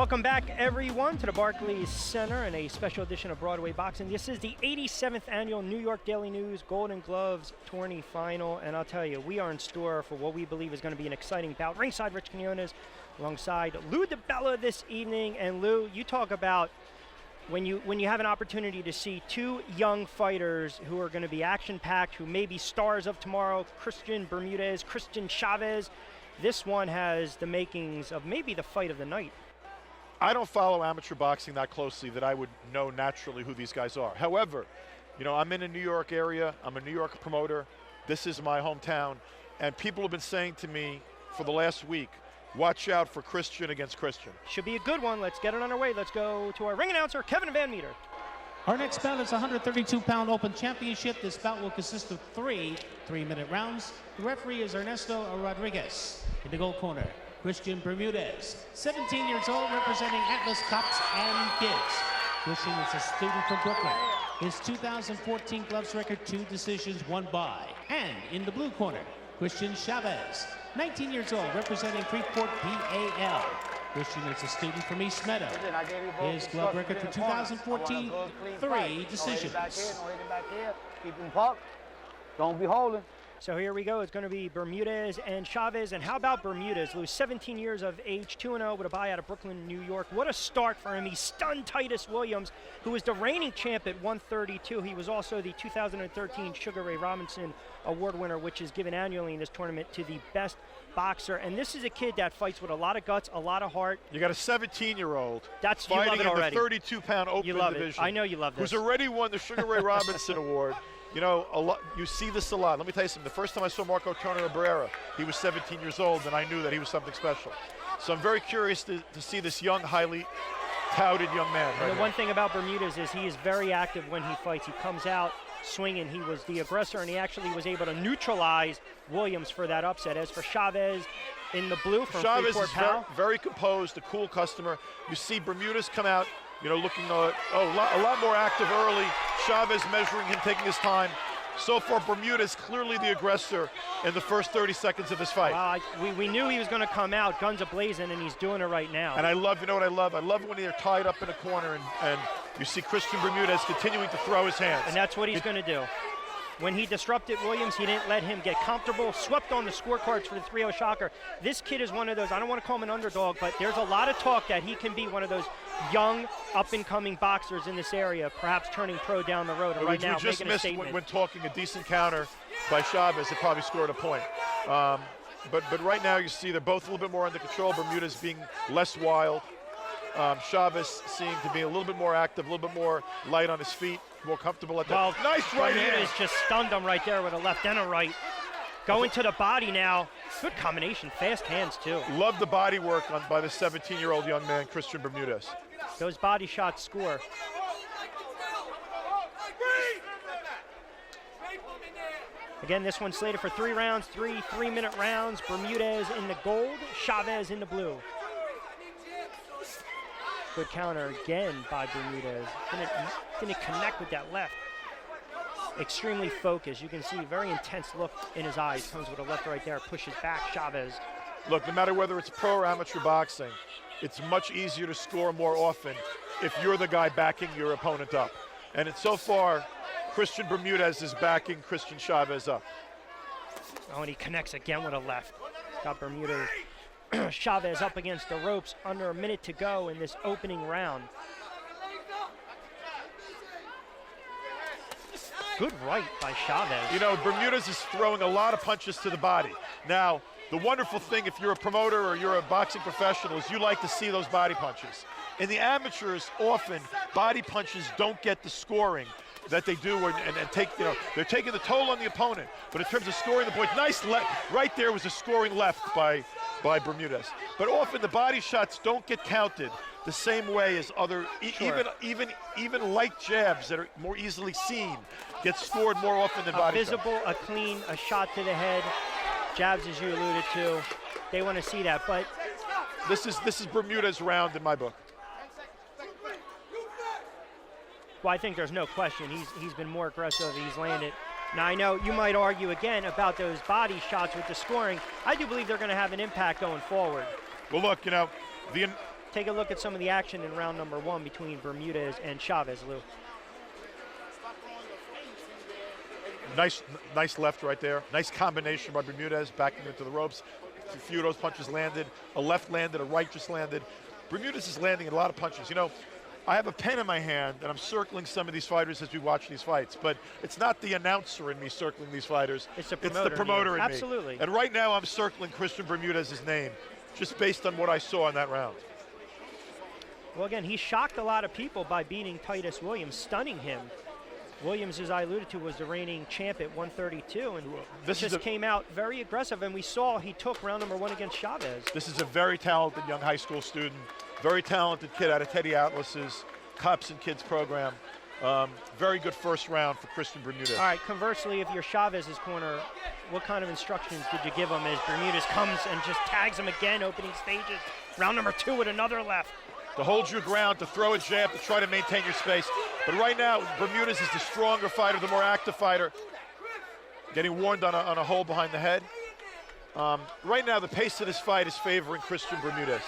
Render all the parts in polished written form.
Welcome back, everyone, to the Barclays Center and a special edition of Broadway Boxing. This is the 87th annual New York Daily News Golden Gloves Tourney Final, and I'll tell you, we are in store for what we believe is going to be an exciting bout. Ringside, Rich Quinones, alongside Lou DiBella this evening. And Lou, you talk about when you have an opportunity to see two young fighters who are going to be action-packed, who may be stars of tomorrow, Christian Bermudez, Christian Chavez. This one has the makings of maybe the fight of the night. I don't follow amateur boxing that closely that I would know naturally who these guys are. However, you know, I'm in a New York area. I'm a New York promoter. This is my hometown. And people have been saying to me for the last week, watch out for Christian against Christian. Should be a good one. Let's get it underway. Let's go to our ring announcer, Kevin Van Meter. Our next bout is a 132-pound open championship. This bout will consist of three 3-minute rounds. The referee is Ernesto Rodriguez. In the gold corner, Christian Bermudez, 17 years old, representing Atlas Cops and Kids. Christian is a student from Brooklyn. His 2014 gloves record, 2 decisions, 1 bye. And in the blue corner, Christian Chavez, 19 years old, representing Freeport, PAL. Christian is a student from East Meadow. His glove record for 2014, 3 decisions. Keep him parked. Don't be holding. So here we go. It's going to be Bermudez and Chavez. And how about Bermudez? Lou, 17 years of age, 2-0 with a bye out of Brooklyn, New York. What a start for him. He stunned Titus Williams, who was the reigning champ at 132. He was also the 2013 Sugar Ray Robinson Award winner, which is given annually in this tournament to the best boxer. And this is a kid that fights with a lot of guts, a lot of heart. You got a 17-year-old fighting in already. the 32-pound open division. I know you love this. Who's already won the Sugar Ray Robinson Award. You know, you see this a lot. Let me tell you something. The first time I saw Marco Turner Barrera, he was 17 years old, and I knew that he was something special. So I'm very curious to see this young, highly touted young man. And the one thing about Bermudez is he is very active when he fights. He comes out swinging. He was the aggressor, and he actually was able to neutralize Williams for that upset. As for Chavez in the blue from Chavez Freeport is Pal. very composed, a cool customer. You see Bermudez come out, you know, looking a lot more active early. Chavez measuring him, taking his time. So far, Bermudez clearly the aggressor in the first 30 seconds of this fight. We knew he was going to come out, guns a-blazing, and he's doing it right now. And I love, you know what I love? I love when they're tied up in a corner and you see Christian Bermudez continuing to throw his hands. And that's what he's going to do. When he disrupted Williams, he didn't let him get comfortable, swept on the scorecards for the 3-0 shocker. This kid is one of those, I don't want to call him an underdog, but there's a lot of talk that he can be one of those young, up-and-coming boxers in this area, perhaps turning pro down the road. And right now, we just making a missed statement. when talking a decent counter by Chavez, it probably scored a point. But right now, you see they're both a little bit more under control. Bermudez being less wild. Chavez seemed to be a little bit more active, a little bit more light on his feet, more comfortable at that. Nice right hand. Bermudez just stunned him right there with a left and a right. Going to the body now. Good combination, fast hands too. Love the body work by the 17-year-old young man, Christian Bermudez. Those body shots score. Again, this one's slated for 3 rounds, 3-minute rounds. Bermudez in the gold, Chavez in the blue. Good counter again by Bermudez. Didn't connect with that left. Extremely focused. You can see a very intense look in his eyes. Comes with a left right there, pushes back Chavez. Look, no matter whether it's pro or amateur boxing, it's much easier to score more often if you're the guy backing your opponent up. And so far, Christian Bermudez is backing Christian Chavez up. Oh, and he connects again with a left. Got Bermudez. Chavez up against the ropes, under a minute to go in this opening round. Good right by Chavez. You know, Bermudez is throwing a lot of punches to the body. Now, the wonderful thing, if you're a promoter or you're a boxing professional, is you like to see those body punches. In the amateurs, often body punches don't get the scoring that they do, and take, you know, they're taking the toll on the opponent. But in terms of scoring the points, nice left, right there was a scoring left by Bermudez. But often the body shots don't get counted the same way as other, even light jabs that are more easily seen get scored more often than body shots. Visible, a clean, a shot to the head. Jabs, as you alluded to, they want to see that. But this is Bermudez round in my book. Well, I think there's no question. He's been more aggressive. He's landed. Now, I know you might argue again about those body shots with the scoring. I do believe they're going to have an impact going forward. Well, look, you know, take a look at some of the action in round number 1 between Bermudez and Chavez, Lou. Nice left right there. Nice combination by Bermudez, backing into the ropes. A few of those punches landed. A left landed, a right just landed. Bermudez is landing a lot of punches. You know, I have a pen in my hand, and I'm circling some of these fighters as we watch these fights, but it's not the announcer in me circling these fighters. It's the promoter in me. Absolutely. And right now I'm circling Christian Bermudez's name, just based on what I saw in that round. Well, again, he shocked a lot of people by beating Titus Williams, stunning him. Williams, as I alluded to, was the reigning champ at 132, and this just came out very aggressive, and we saw he took round number 1 against Chavez. This is a very talented young high school student, very talented kid out of Teddy Atlas's Cops and Kids program. Very good first round for Christian Bermudez. All right, conversely, if you're Chavez's corner, what kind of instructions did you give him as Bermudez comes and just tags him again, opening stages? Round number 2 with another left. To hold your ground, to throw a jab, to try to maintain your space. But right now, Bermudez is the stronger fighter, the more active fighter. Getting warned on a hole behind the head. Right now, the pace of this fight is favoring Christian Bermudez.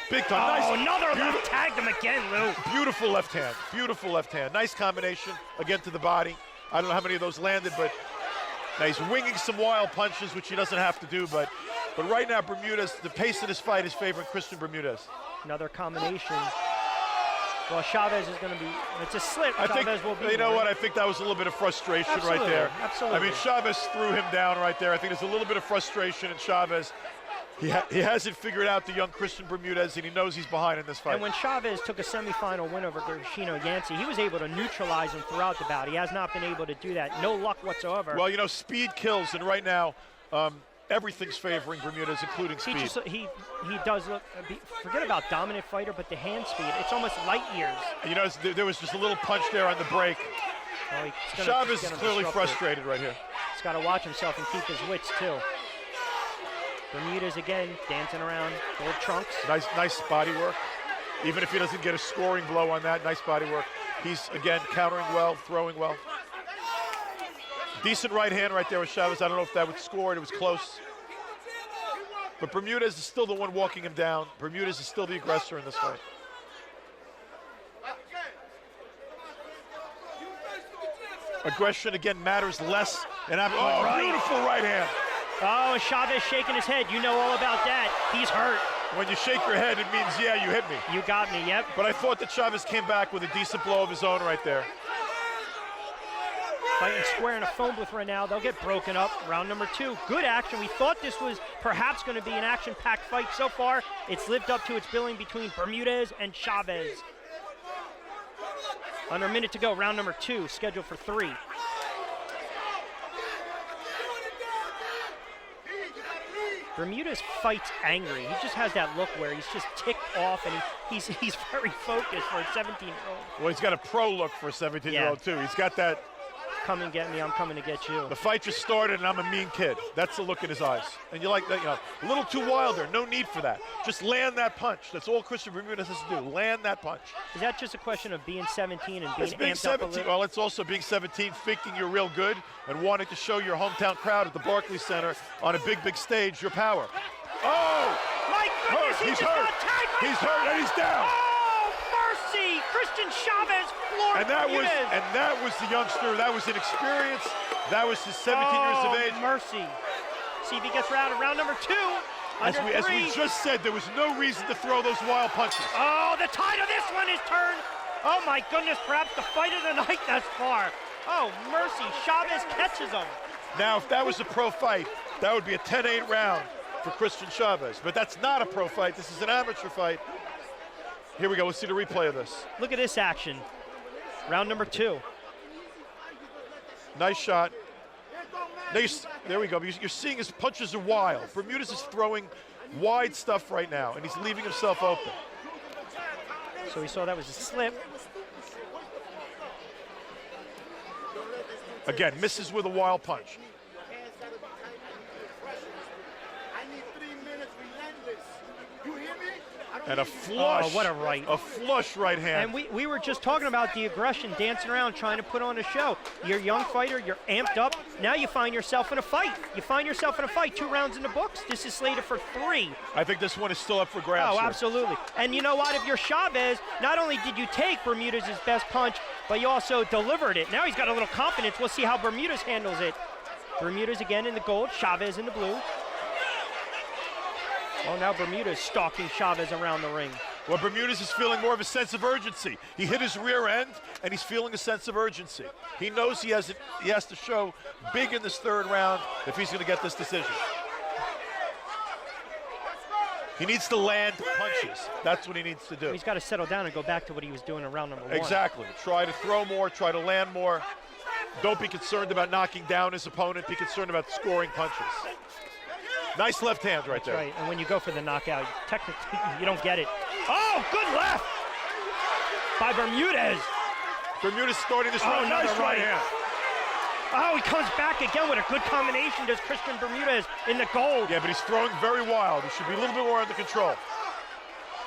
Big time. Oh, nice. another left, tagged him again, Lou. Beautiful left hand, beautiful left hand. Nice combination, again to the body. I don't know how many of those landed, but now he's winging some wild punches, which he doesn't have to do, but right now, Bermudez, the pace of this fight is favoring Christian Bermudez. Another combination. Well, Chavez is going to be, it's a slip. Chavez will be. You know what? I think that was a little bit of frustration right there. Absolutely. I mean, Chavez threw him down right there. I think there's a little bit of frustration in Chavez. He hasn't figured out the young Christian Bermudez, and he knows he's behind in this fight. And when Chavez took a semifinal win over Gershino Yancey, he was able to neutralize him throughout the bout. He has not been able to do that. No luck whatsoever. Well, you know, speed kills, and right now, everything's favoring Bermudez, including speed. He does look, forget about dominant fighter, but the hand speed, it's almost light years. You know, there was just a little punch there on the break. Well, Chavez is clearly frustrated right here. He's got to watch himself and keep his wits, too. Bermudez again, dancing around, gold trunks. Nice body work. Even if he doesn't get a scoring blow on that, nice body work. He's, again, countering well, throwing well. Decent right hand right there with Chavez. I don't know if that would score. It was close. But Bermudez is still the one walking him down. Bermudez is still the aggressor in this fight. Aggression, again, matters less. And beautiful right hand. Oh, and Chavez shaking his head. You know all about that. He's hurt. When you shake your head, it means, yeah, you hit me. You got me, yep. But I thought that Chavez came back with a decent blow of his own right there. Fighting square in a phone booth right now. They'll get broken up. Round number 2. Good action. We thought this was perhaps going to be an action-packed fight. So far, it's lived up to its billing between Bermudez and Chavez. Under a minute to go. Round number 2, scheduled for 3. Bermudez fights angry. He just has that look where he's just ticked off, and he's very focused for a 17-year-old. Well, he's got a pro look for a 17-year-old, too. He's got that. Come and get me, I'm coming to get you. The fight just started, and I'm a mean kid. That's the look in his eyes. And you like that, you know, a little too wild there. No need for that. Just land that punch. That's all Christian Bermudez has to do. Land that punch. Is that just a question of being 17 and being amped 17. up a little? Well, it's also being 17, thinking you're real good, and wanting to show your hometown crowd at the Barclays Center on a big stage your power. Oh! My goodness, He's hurt. He's hurt, and he's down. Oh, mercy! Christian Chavez floored Bermudez. And that was the youngster. That was inexperience. That was his 17 years of age. Mercy. See if he gets round number 2. As we just said, there was no reason to throw those wild punches. Oh, the tide of this one is turned. Oh my goodness, perhaps the fight of the night thus far. Oh, mercy. Chavez catches him. Now, if that was a pro fight, that would be a 10-8 round for Christian Chavez. But that's not a pro fight. This is an amateur fight. Here we go. Let's see the replay of this. Look at this action. Round number 2. Nice shot. There we go. You're seeing his punches are wild. Bermudez is throwing wide stuff right now, and he's leaving himself open. So we saw that was a slip. Again, misses with a wild punch. And a flush. Oh, what a right. A flush right hand. And we were just talking about the aggression, dancing around, trying to put on a show. You're a young fighter, you're amped up. Now you find yourself in a fight. 2 rounds in the books. This is slated for 3. I think this one is still up for grabs. Oh, here. absolutely. And you know what? If you're Chavez, not only did you take Bermudez's best punch, but you also delivered it. Now he's got a little confidence. We'll see how Bermudez handles it. Bermudez again in the gold, Chavez in the blue. Oh, now Bermudez stalking Chavez around the ring. Well, Bermudez is feeling more of a sense of urgency. He hit his rear end, and he's feeling a sense of urgency. He knows he has to show big in this 3rd round if he's going to get this decision. He needs to land punches. That's what he needs to do. He's got to settle down and go back to what he was doing in round number 1. Exactly. Try to throw more, try to land more. Don't be concerned about knocking down his opponent. Be concerned about scoring punches. Nice left hand right there. That's right, and when you go for the knockout, technically you don't get it. Oh, good left by Bermudez. Bermudez starting this round. Nice right hand. Oh, he comes back again with a good combination, does Christian Bermudez in the gold. Yeah, but he's throwing very wild. He should be a little bit more under control.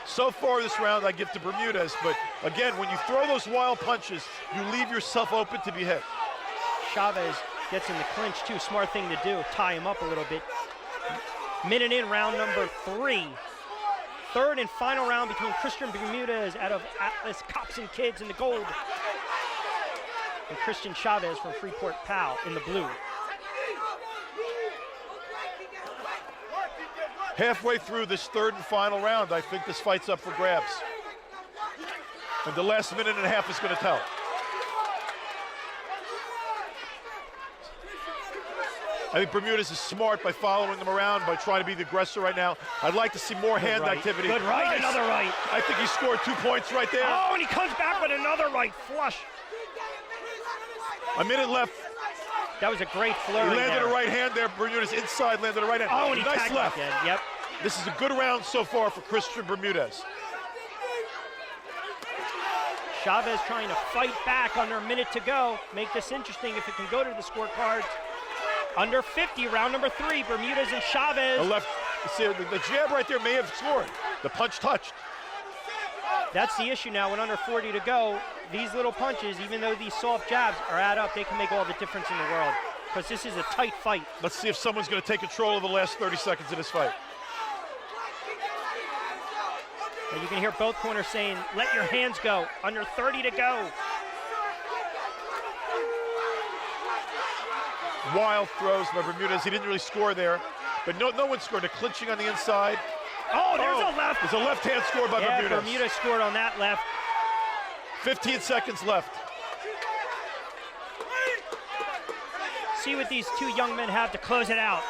So far this round, I give to Bermudez, but again, when you throw those wild punches, you leave yourself open to be hit. Chavez gets in the clinch too, smart thing to do, tie him up a little bit. Minute in, round number 3. 3rd and final round between Christian Bermudez out of Atlas Cops and Kids in the gold and Christian Chavez from Freeport, PAL in the blue. Halfway through this 3rd and final round, I think this fight's up for grabs. And the last minute and a half is going to tell. I think Bermudez is smart by following him around, by trying to be the aggressor right now. I'd like to see more hand activity. Good right, nice. Another right. I think he scored 2 points right there. Oh, and he comes back with another right flush. A minute left. That was a great flurry. He landed there. a right hand there. Bermudez inside landed a right hand. Oh, and he nice tagged left. Again. Yep. This is a good round so far for Christian Bermudez. Chavez trying to fight back under a minute to go. Make this interesting if it can go to the scorecards. Under 50, round number 3, Bermudez and Chavez. The left, see, the jab right there may have scored. The punch touched. That's the issue now. When under 40 to go, these little punches, even though these soft jabs are add up, they can make all the difference in the world. Because this is a tight fight. Let's see if someone's going to take control of the last 30 seconds of this fight. And you can hear both corners saying, let your hands go. Under 30 to go. Wild throws by Bermudez. He didn't really score there, but no one scored. A clinching on the inside. Oh, there's a left. There's a left hand score by Bermudez. Bermudez scored on that left. 15 seconds left. See what these 2 young men have to close it out.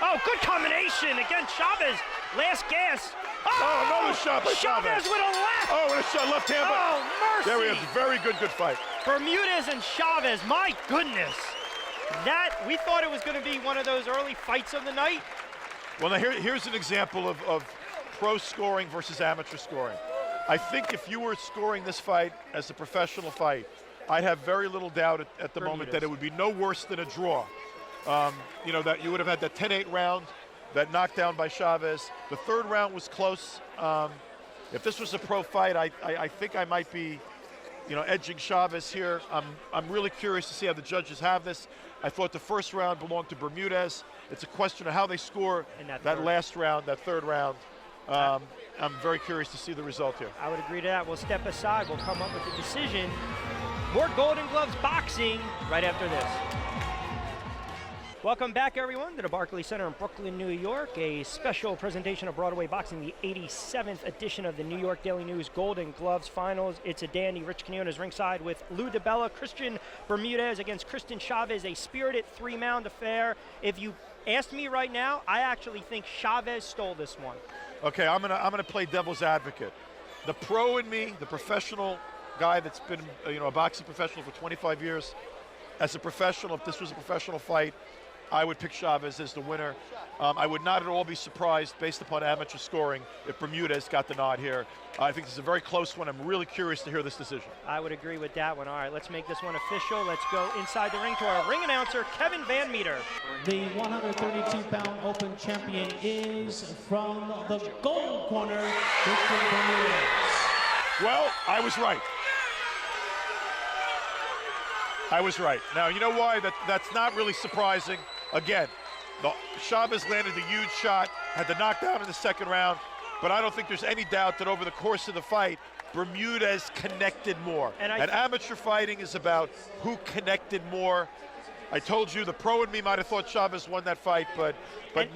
Oh, good combination. Again, Chavez, last gas. Oh, another shot by Chavez with a left. Oh, and a shot, left hand. Oh, mercy. There we have a very good fight. Bermudez and Chavez, my goodness. That, we thought it was going to be one of those early fights of the night. Well, now here's an example of pro scoring versus amateur scoring. I think if you were scoring this fight as a professional fight, I'd have very little doubt at the moment that it would be no worse than a draw. You know, that you would have had that 10-8 round, that knockdown by Chavez. The 3rd round was close. If this was a pro fight, I think I might be, you know, edging Chavez here. I'm really curious to see how the judges have this. I thought the 1st round belonged to Bermudez. It's a question of how they score that last round, that 3rd round. I'm very curious to see the result here. I would agree to that. We'll step aside. We'll come up with a decision. More Golden Gloves boxing right after this. Welcome back, everyone, to the Barclays Center in Brooklyn, New York. A special presentation of Broadway Boxing, the 87th edition of the New York Daily News Golden Gloves Finals. It's a dandy. Rich Quinones ringside with Lou DiBella, Christian Bermudez against Christian Chavez, a spirited 3-round affair. If you asked me right now, I actually think Chavez stole this one. Okay, I'm gonna play devil's advocate. The pro in me, the professional guy that's been, you know, a boxing professional for 25 years, as a professional, if this was a professional fight, I would pick Chavez as the winner. I would not at all be surprised, based upon amateur scoring, if Bermudez got the nod here. I think this is a very close one. I'm really curious to hear this decision. I would agree with that one. All right, let's make this one official. Let's go inside the ring to our ring announcer, Kevin Van Meter. The 132-pound open champion is from the gold corner, Christian Bermudez. Well, I was right. I was right. Now, you know why? That's not really surprising. Again, Chavez landed a huge shot, had the knockdown in the second round, but I don't think there's any doubt that over the course of the fight, Bermudez connected more. And amateur fighting is about who connected more. I told you the pro in me might have thought Chavez won that fight, but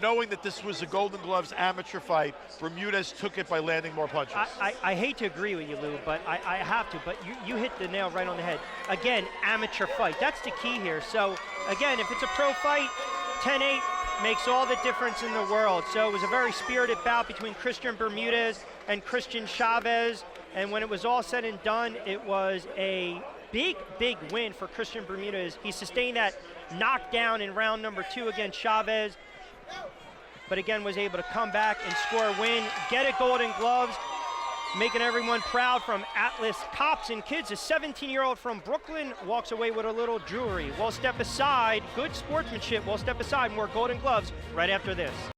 knowing that this was a Golden Gloves amateur fight, Bermudez took it by landing more punches. I hate to agree with you, Lou, but I have to. But you hit the nail right on the head. Again, amateur fight. That's the key here. So, again, if it's a pro fight, 10-8 makes all the difference in the world. So it was a very spirited bout between Christian Bermudez and Christian Chavez. And when it was all said and done, it was a big win for Christian Bermudez. He sustained that knockdown in round number 2 against Chavez, but again was able to come back and score a win, get a Golden Gloves, making everyone proud from Atlas Cops and Kids. A 17-year-old from Brooklyn walks away with a little jewelry. We'll step aside, good sportsmanship. We'll step aside, more Golden Gloves right after this.